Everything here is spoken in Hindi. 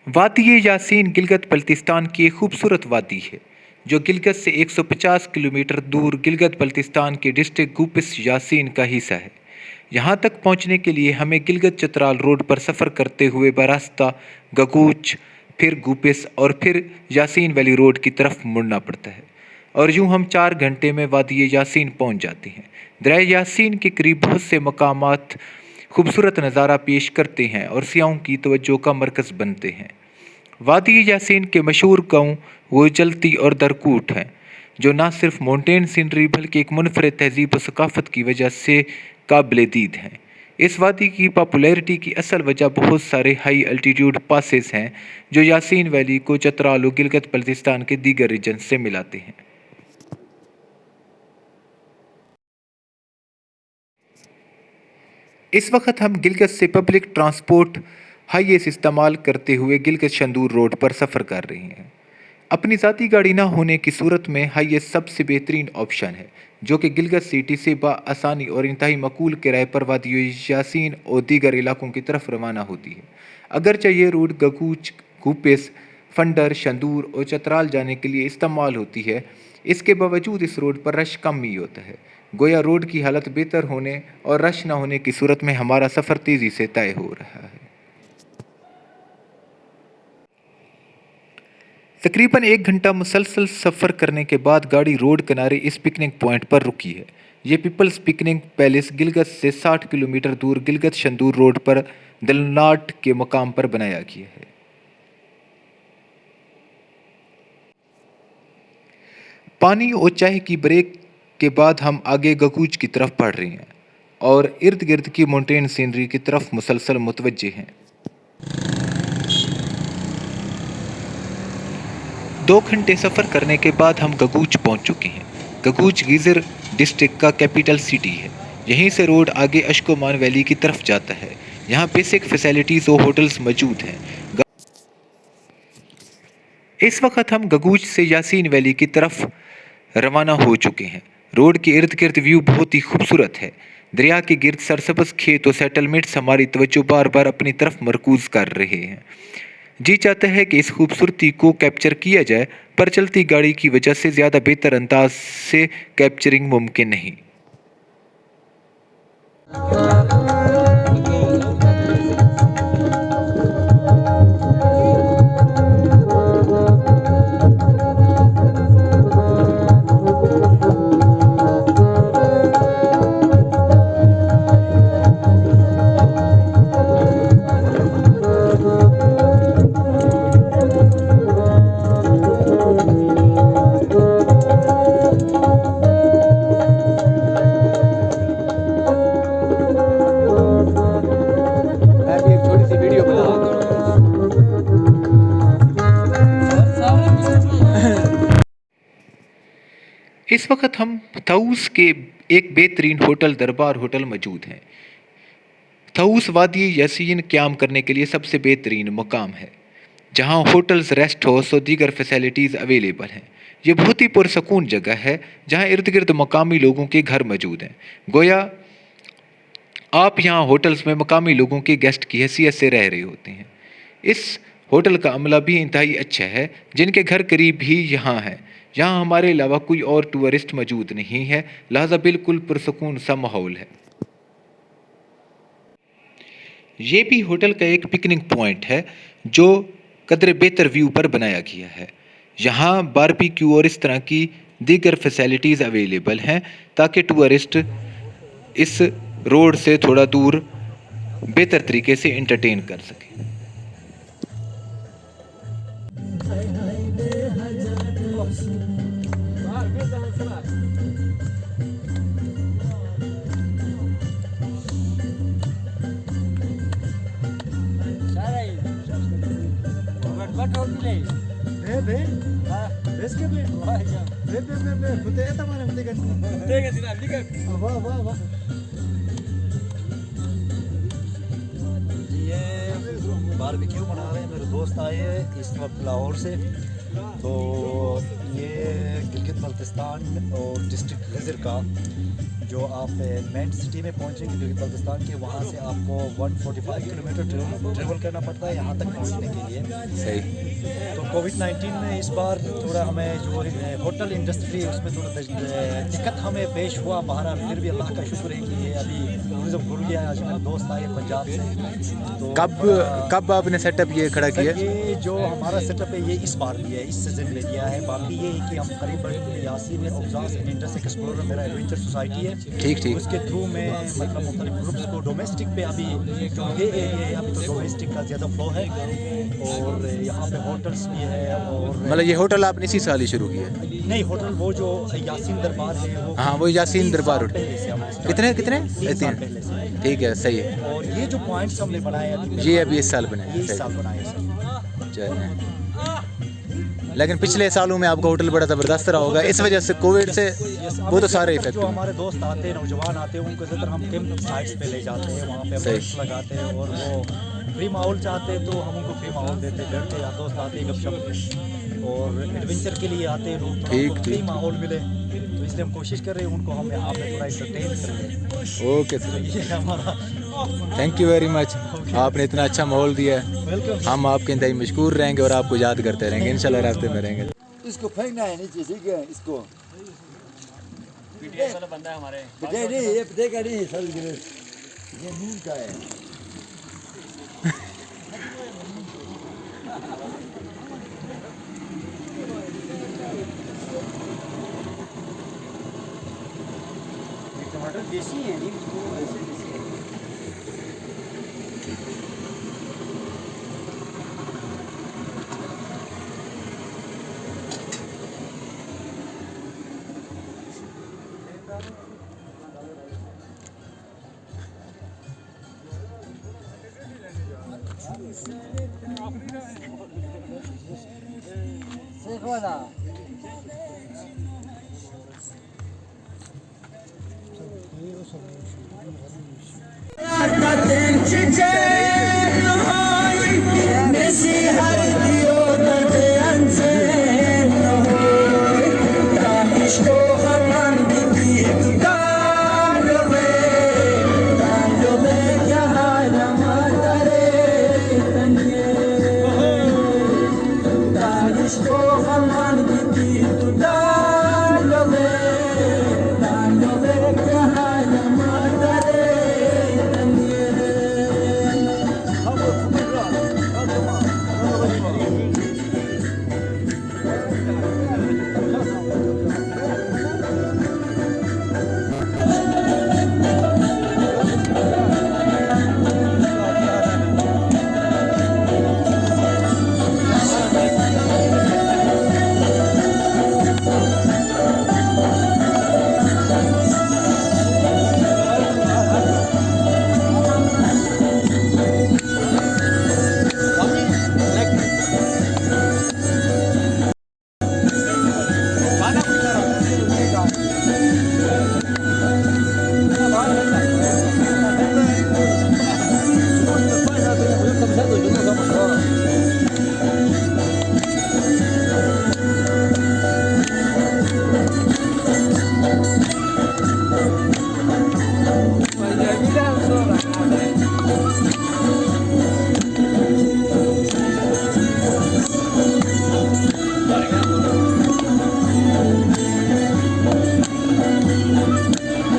वादी यासीन गिलगित बल्तिस्तान की एक खूबसूरत वादी है जो गिलगित से 150 किलोमीटर दूर गिलगित बल्तिस्तान के डिस्ट्रिक्ट गुपिस यासीन का हिस्सा है। यहाँ तक पहुँचने के लिए हमें गिलगित चतराल रोड पर सफ़र करते हुए बरास्ता गगूच, फिर गुपिस और फिर यासीन वैली रोड की तरफ मुड़ना पड़ता है और यूं हम 4 घंटे में वादी यासीन पहुँच जाते हैं। दरिया यासीन के करीब बहुत से मकामात खूबसूरत नज़ारा पेश करते हैं और सियाहों की तवज्जो का मरकज़ बनते हैं। वादी यासीन के मशहूर गाँव वो जलती और दरकूट हैं जो न सिर्फ माउंटेन सीनरी बल्कि एक मुनफरद तहजीब और सकाफ़त की वजह से काबिल दीद हैं। इस वादी की पॉपुलैरिटी की असल वजह बहुत सारे हाई अल्टीट्यूड पासेस हैं जो यासीन वैली को चतराल और गिलगित बल्तिस्तान के दीगर रीजन से मिलाते हैं। इस वक्त हम गिलगित से पब्लिक ट्रांसपोर्ट हाईवेज इस्तेमाल करते हुए गिलगित शंदूर रोड पर सफ़र कर रहे हैं। अपनी ज़ाती गाड़ी ना होने की सूरत में हाईवेज सबसे बेहतरीन ऑप्शन है जो कि गिलगित सिटी से आसानी और इंतहाई मकबूल किराए पर वादी यासीन और दीगर इलाकों की तरफ रवाना होती है। अगरचे ये रूट गगूच, गुपिस, फंडर, शंदूर और चतराल जाने के लिए इस्तेमाल होती है, इसके बावजूद इस रोड पर रश कम ही होता है। गोया रोड की हालत बेहतर होने और रश न होने की सूरत में हमारा सफ़र तेज़ी से तय हो रहा है। तकरीबन 1 घंटा मुसलसल सफ़र करने के बाद गाड़ी रोड किनारे इस पिकनिक पॉइंट पर रुकी है। ये पीपल्स पिकनिक पैलेस गिलगित से 60 किलोमीटर दूर गिलगित शंदूर रोड पर दलनाट के मकाम पर बनाया गया है। पानी और चाय की ब्रेक के बाद हम आगे गगूच की तरफ बढ़ रहे हैं और इर्द गिर्द की माउंटेन सीनरी की तरफ मुसलसल मुतवज्जे हैं। 2 घंटे सफ़र करने के बाद हम गगूच पहुंच चुके हैं। गगूच गीज़र डिस्ट्रिक्ट का कैपिटल सिटी है। यहीं से रोड आगे अशकोमान वैली की तरफ जाता है। यहाँ बेसिक फैसिलिटीज़ और होटल्स मौजूद हैं। इस वक्त हम गगूच से यासीन वैली की तरफ रवाना हो चुके हैं। रोड के इर्द गिर्द व्यू बहुत ही खूबसूरत है। दरिया के गिर्द सरसब्ज़ खेत और सेटलमेंट्स हमारी तवज्जो बार बार अपनी तरफ मरकूज कर रहे हैं। जी चाहता है कि इस खूबसूरती को कैप्चर किया जाए, पर चलती गाड़ी की वजह से ज़्यादा बेहतर अंदाज से कैप्चरिंग मुमकिन नहीं। इस वक्त हम ताऊस के एक बेहतरीन होटल दरबार होटल मौजूद हैं। ताऊस वादी यासीन क़याम करने के लिए सबसे बेहतरीन मुकाम है जहां होटल्स, रेस्ट हाउस और दीगर फैसिलिटीज़ अवेलेबल हैं। ये बहुत ही पुरसकून जगह है जहां इर्द गिर्द मकामी लोगों के घर मौजूद हैं। गोया आप यहाँ होटल्स में मकामी लोगों के गेस्ट की हैसियत से रह रहे होते हैं। इस होटल का अमला भी इंतहाई अच्छा है जिनके घर करीब ही यहाँ है। यहाँ हमारे अलावा कोई और टूरिस्ट मौजूद नहीं है, लिहाजा बिल्कुल पुरसकून सा माहौल है। ये भी होटल का एक पिकनिक पॉइंट है जो कदरे बेहतर व्यू पर बनाया गया है। यहाँ बारबेक्यू और इस तरह की दीगर फैसिलिटीज़ अवेलेबल हैं ताकि टूरिस्ट इस रोड से थोड़ा दूर बेहतर तरीके से एंटरटेन कर सकें। बारबेक्यू बना रहे हैं। मेरे दोस्त आए हैं इस वक्त लाहौर से। तो ये गिलगित बल्तिस्तान और डिस्ट्रिक्ट गज़र का जो आप मेन सिटी में पहुंचेंगे गिलगित बल्तिस्तान के, वहाँ से आपको 145 किलोमीटर ट्रेवल करना पड़ता है यहाँ तक पहुंचने के लिए। सही। तो कोविड-19 में इस बार थोड़ा हमें जो होटल इंडस्ट्री है उसमें थोड़ा दिक्कत हमें पेश हुआ। बहरहाल फिर भी अल्लाह का शुक्र है कि ये अभी टूरिज़्म खुल गया है। आज मेरे दोस्त आए पंजाब से। तो कब आपने सेटअप ये खड़ा किया? ये जो हमारा सेटअप है ये इस बार भी है, इस सीज़न में दिया है। बाकी ये है कि हम करीब यासीन ऑब्जास एंड इंटरेस्ट एक्सप्लोरर मेरा एडवेंचर सोसाइटी है, ठीक ठीक। उसके थ्रू में मतलब मुख्तलिफ ग्रुप्स को डोमेस्टिक पे अभी जो ये एरिया है अभी तो डोमेस्टिक का ज़्यादा फ्लो है और यहाँ पे होटल्स भी है। और मतलब ये होटल आपने इसी साल ही शुरू किया? नहीं, होटल वो जो यासीन दरबार है वो, हाँ वो यासीन दरबार होटल। पहले से हमने कितने कितने? 3 साल पहले से। ठीक है, सही है। और ये जो पॉइंट्स हमने बनाए ये अभी इस साल बनाए? ये इस साल बनाए सर। चलिए। लेकिन पिछले सालों में आपका होटल बड़ा ज़बरदस्त रहा होगा इस वजह से, कोविड से वो तो सारे इफेक्ट। जो हमारे दोस्त आते हैं, नौजवान आते हैं, उनको ज़्यादातर हम कैंप साइट्स पे ले जाते हैं, वहाँ पे टेंट्स लगाते हैं और वो फ्री माहौल चाहते हैं तो हम उनको फ्री माहौल देते हैं। घर के या दोस्त आते हैं गपशप और एडवेंचर के लिए आते हैं लोग, तो उनको फ्री माहौल मिले, तो इसलिए हम कोशिश कर रहे हैं उनको हम यहाँ पे थोड़ा एंटरटेन करें। ओके सर, ये हमारा थैंक यू वेरी मच। आपने इतना अच्छा माहौल दिया है, वेलकम। हम आपके इंतहाई मशकूर रहेंगे और आपको याद करते रहेंगे इंशाल्लाह, रास्ते में रहेंगे। इसको फेंकना है नीचे, ठीक है? इसको पीटीआई वाला बंदा है हमारे। नहीं, ये पटेगा नहीं सर, ये नून का है। टमाटर देसी है नहीं, उसको ऐसे देसी है। Çiçek